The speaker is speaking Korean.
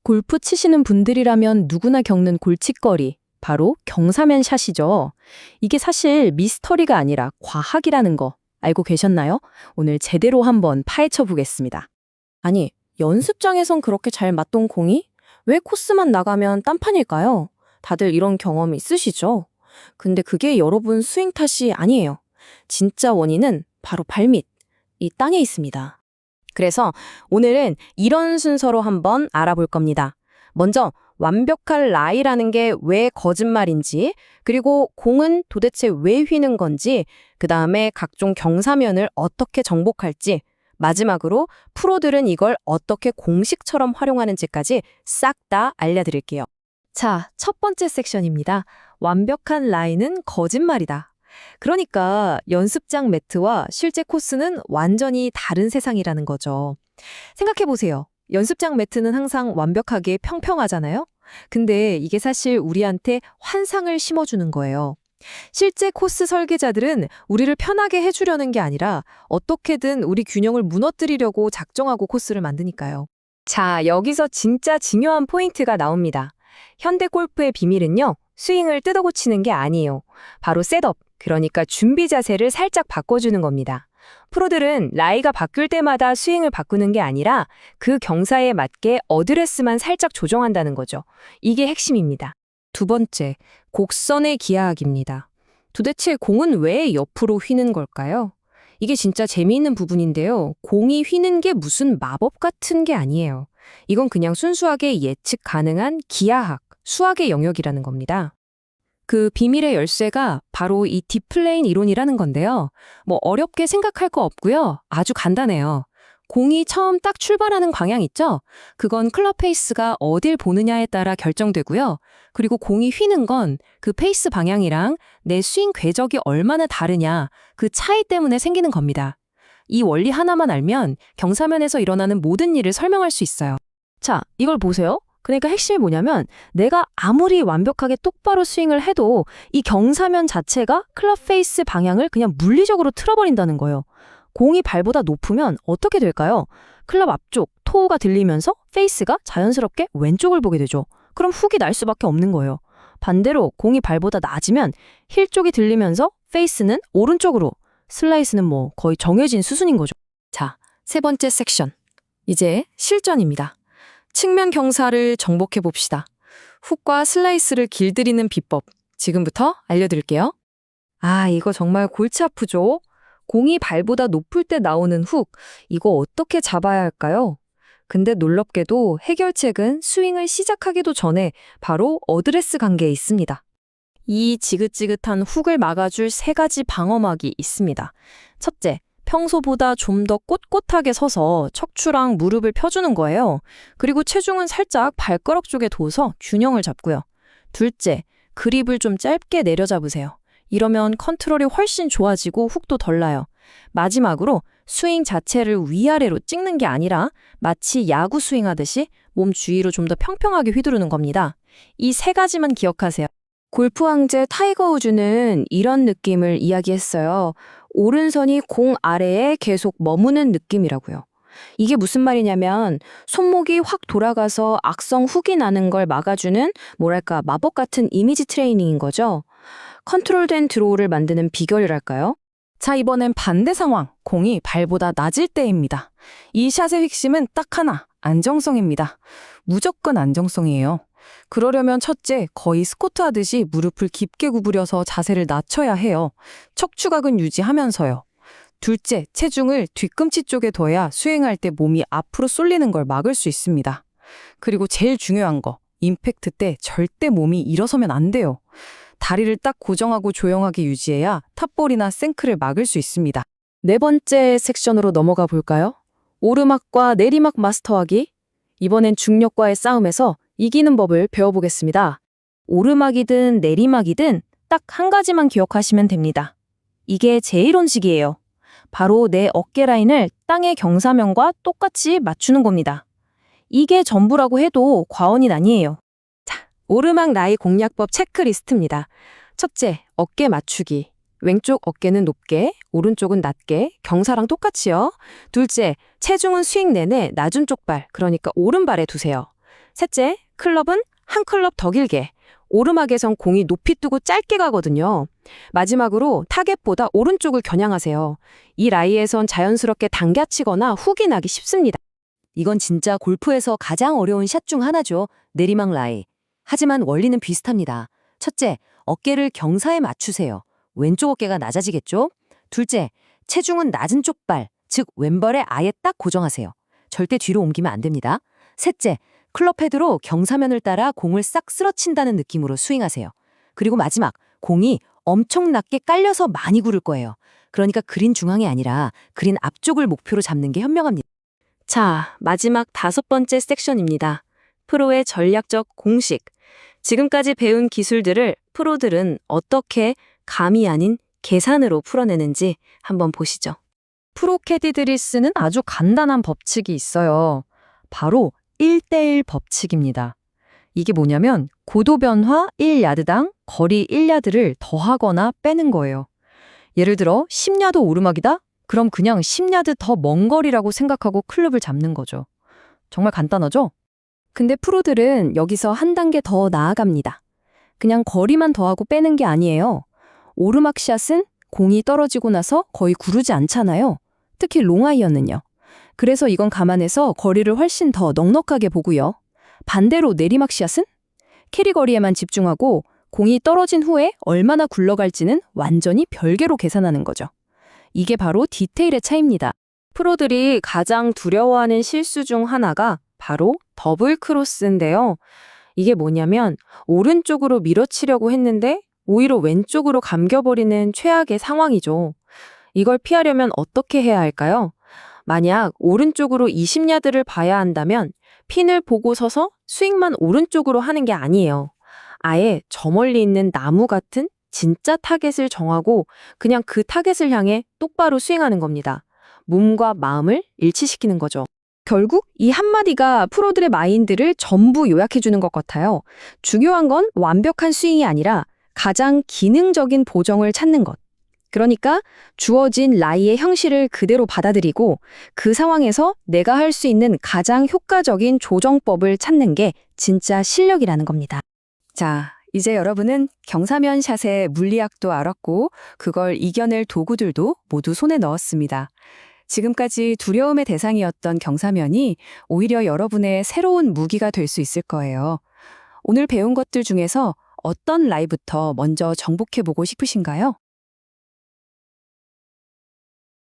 골프 치시는 분들이라면 누구나 겪는 골칫거리, 바로 경사면 샷이죠. 이게 사실 미스터리가 아니라 과학이라는 거 알고 계셨나요? 오늘 제대로 한번 파헤쳐 보겠습니다. 아니, 연습장에선 그렇게 잘 맞던 공이 왜 코스만 나가면 딴판일까요? 다들 이런 경험 있으시죠? 근데 그게 여러분 스윙 탓이 아니에요. 진짜 원인은 바로 발밑, 이 땅에 있습니다. 그래서 오늘은 이런 순서로 한번 알아볼 겁니다. 먼저 완벽한 라이라는 게 왜 거짓말인지, 그리고 공은 도대체 왜 휘는 건지, 그 다음에 각종 경사면을 어떻게 정복할지, 마지막으로 프로들은 이걸 어떻게 공식처럼 활용하는지까지 싹 다 알려드릴게요. 자, 첫 번째 섹션입니다. 완벽한 라인은 거짓말이다. 그러니까 연습장 매트와 실제 코스는 완전히 다른 세상이라는 거죠. 생각해보세요. 연습장 매트는 항상 완벽하게 평평하잖아요? 근데 이게 사실 우리한테 환상을 심어주는 거예요. 실제 코스 설계자들은 우리를 편하게 해주려는 게 아니라 어떻게든 우리 균형을 무너뜨리려고 작정하고 코스를 만드니까요. 자, 여기서 진짜 중요한 포인트가 나옵니다. 현대 골프의 비밀은요, 스윙을 뜯어고치는 게 아니에요. 바로 셋업, 그러니까 준비 자세를 살짝 바꿔주는 겁니다. 프로들은 라이가 바뀔 때마다 스윙을 바꾸는 게 아니라 그 경사에 맞게 어드레스만 살짝 조정한다는 거죠. 이게 핵심입니다. 두 번째, 곡선의 기하학입니다. 도대체 공은 왜 옆으로 휘는 걸까요? 이게 진짜 재미있는 부분인데요. 공이 휘는 게 무슨 마법 같은 게 아니에요. 이건 그냥 순수하게 예측 가능한 기하학, 수학의 영역이라는 겁니다. 그 비밀의 열쇠가 바로 이 딥플레인 이론이라는 건데요. 뭐 어렵게 생각할 거 없고요. 아주 간단해요. 공이 처음 딱 출발하는 방향 있죠? 그건 클럽 페이스가 어딜 보느냐에 따라 결정되고요. 그리고 공이 휘는 건 그 페이스 방향이랑 내 스윙 궤적이 얼마나 다르냐, 그 차이 때문에 생기는 겁니다. 이 원리 하나만 알면 경사면에서 일어나는 모든 일을 설명할 수 있어요. 자, 이걸 보세요. 그러니까 핵심이 뭐냐면 내가 아무리 완벽하게 똑바로 스윙을 해도 이 경사면 자체가 클럽 페이스 방향을 그냥 물리적으로 틀어버린다는 거예요. 공이 발보다 높으면 어떻게 될까요? 클럽 앞쪽, 토우가 들리면서 페이스가 자연스럽게 왼쪽을 보게 되죠. 그럼 훅이 날 수밖에 없는 거예요. 반대로 공이 발보다 낮으면 힐 쪽이 들리면서 페이스는 오른쪽으로, 슬라이스는 뭐 거의 정해진 수순인 거죠. 자, 세 번째 섹션. 이제 실전입니다. 측면 경사를 정복해 봅시다. 훅과 슬라이스를 길들이는 비법, 지금부터 알려드릴게요. 아, 이거 정말 골치 아프죠? 공이 발보다 높을 때 나오는 훅, 이거 어떻게 잡아야 할까요? 근데 놀랍게도 해결책은 스윙을 시작하기도 전에 바로 어드레스 관계에 있습니다. 이 지긋지긋한 훅을 막아줄 세 가지 방어막이 있습니다. 첫째, 평소보다 좀 더 꼿꼿하게 서서 척추랑 무릎을 펴주는 거예요. 그리고 체중은 살짝 발가락 쪽에 둬서 균형을 잡고요. 둘째, 그립을 좀 짧게 내려잡으세요. 이러면 컨트롤이 훨씬 좋아지고 훅도 덜 나요. 마지막으로 스윙 자체를 위아래로 찍는 게 아니라 마치 야구 스윙하듯이 몸 주위로 좀 더 평평하게 휘두르는 겁니다. 이 세 가지만 기억하세요. 골프 황제 타이거 우즈는 이런 느낌을 이야기했어요. 오른손이 공 아래에 계속 머무는 느낌이라고요. 이게 무슨 말이냐면 손목이 확 돌아가서 악성 훅이 나는 걸 막아주는 뭐랄까 마법 같은 이미지 트레이닝인 거죠. 컨트롤된 드로우를 만드는 비결이랄까요? 자, 이번엔 반대 상황, 공이 발보다 낮을 때입니다. 이 샷의 핵심은 딱 하나, 안정성입니다. 무조건 안정성이에요. 그러려면 첫째, 거의 스쿼트 하듯이 무릎을 깊게 구부려서 자세를 낮춰야 해요. 척추각은 유지하면서요. 둘째, 체중을 뒤꿈치 쪽에 둬야 스윙할 때 몸이 앞으로 쏠리는 걸 막을 수 있습니다. 그리고 제일 중요한 거, 임팩트 때 절대 몸이 일어서면 안 돼요. 다리를 딱 고정하고 조용하게 유지해야 탑볼이나 생크를 막을 수 있습니다. 네 번째 섹션으로 넘어가 볼까요? 오르막과 내리막 마스터하기. 이번엔 중력과의 싸움에서 이기는 법을 배워보겠습니다. 오르막이든 내리막이든 딱 한 가지만 기억하시면 됩니다. 이게 제1원칙이에요. 바로 내 어깨 라인을 땅의 경사면과 똑같이 맞추는 겁니다. 이게 전부라고 해도 과언이 아니에요. 자, 오르막 라이 공략법 체크리스트입니다. 첫째, 어깨 맞추기. 왼쪽 어깨는 높게, 오른쪽은 낮게, 경사랑 똑같이요. 둘째, 체중은 스윙 내내 낮은 쪽 발, 그러니까 오른발에 두세요. 셋째, 클럽은 한 클럽 더 길게. 오르막에선 공이 높이 뜨고 짧게 가거든요. 마지막으로 타겟보다 오른쪽을 겨냥하세요. 이 라이에선 자연스럽게 당겨치거나 훅이 나기 쉽습니다. 이건 진짜 골프에서 가장 어려운 샷 중 하나죠. 내리막 라이. 하지만 원리는 비슷합니다. 첫째, 어깨를 경사에 맞추세요. 왼쪽 어깨가 낮아지겠죠? 둘째, 체중은 낮은 쪽 발, 즉 왼발에 아예 딱 고정하세요. 절대 뒤로 옮기면 안 됩니다. 셋째, 클럽 헤드로 경사면을 따라 공을 싹 쓸어친다는 느낌으로 스윙하세요. 그리고 마지막, 공이 엄청 낮게 깔려서 많이 구를 거예요. 그러니까 그린 중앙이 아니라 그린 앞쪽을 목표로 잡는 게 현명합니다. 자, 마지막 5번째 섹션입니다. 프로의 전략적 공식. 지금까지 배운 기술들을 프로들은 어떻게 감이 아닌 계산으로 풀어내는지 한번 보시죠. 프로 캐디들이 쓰는 아주 간단한 법칙이 있어요. 바로 1대1 법칙입니다. 이게 뭐냐면 고도 변화 1야드당 거리 1야드를 더하거나 빼는 거예요. 예를 들어 10야드 오르막이다? 그럼 그냥 10야드 더 먼 거리라고 생각하고 클럽을 잡는 거죠. 정말 간단하죠? 근데 프로들은 여기서 한 단계 더 나아갑니다. 그냥 거리만 더하고 빼는 게 아니에요. 오르막 샷은 공이 떨어지고 나서 거의 구르지 않잖아요. 특히 롱아이언은요. 그래서 이건 감안해서 거리를 훨씬 더 넉넉하게 보고요. 반대로 내리막 샷은 캐리 거리에만 집중하고 공이 떨어진 후에 얼마나 굴러갈지는 완전히 별개로 계산하는 거죠. 이게 바로 디테일의 차이입니다. 프로들이 가장 두려워하는 실수 중 하나가 바로 더블 크로스인데요. 이게 뭐냐면 오른쪽으로 밀어치려고 했는데 오히려 왼쪽으로 감겨버리는 최악의 상황이죠. 이걸 피하려면 어떻게 해야 할까요? 만약 오른쪽으로 20야드를 봐야 한다면 핀을 보고 서서 스윙만 오른쪽으로 하는 게 아니에요. 아예 저 멀리 있는 나무 같은 진짜 타겟을 정하고 그냥 그 타겟을 향해 똑바로 스윙하는 겁니다. 몸과 마음을 일치시키는 거죠. 결국 이 한마디가 프로들의 마인드를 전부 요약해주는 것 같아요. 중요한 건 완벽한 스윙이 아니라 가장 기능적인 보정을 찾는 것. 그러니까 주어진 라이의 형식을 그대로 받아들이고 그 상황에서 내가 할 수 있는 가장 효과적인 조정법을 찾는 게 진짜 실력이라는 겁니다. 자, 이제 여러분은 경사면 샷의 물리학도 알았고 그걸 이겨낼 도구들도 모두 손에 넣었습니다. 지금까지 두려움의 대상이었던 경사면이 오히려 여러분의 새로운 무기가 될 수 있을 거예요. 오늘 배운 것들 중에서 어떤 라이부터 먼저 정복해보고 싶으신가요?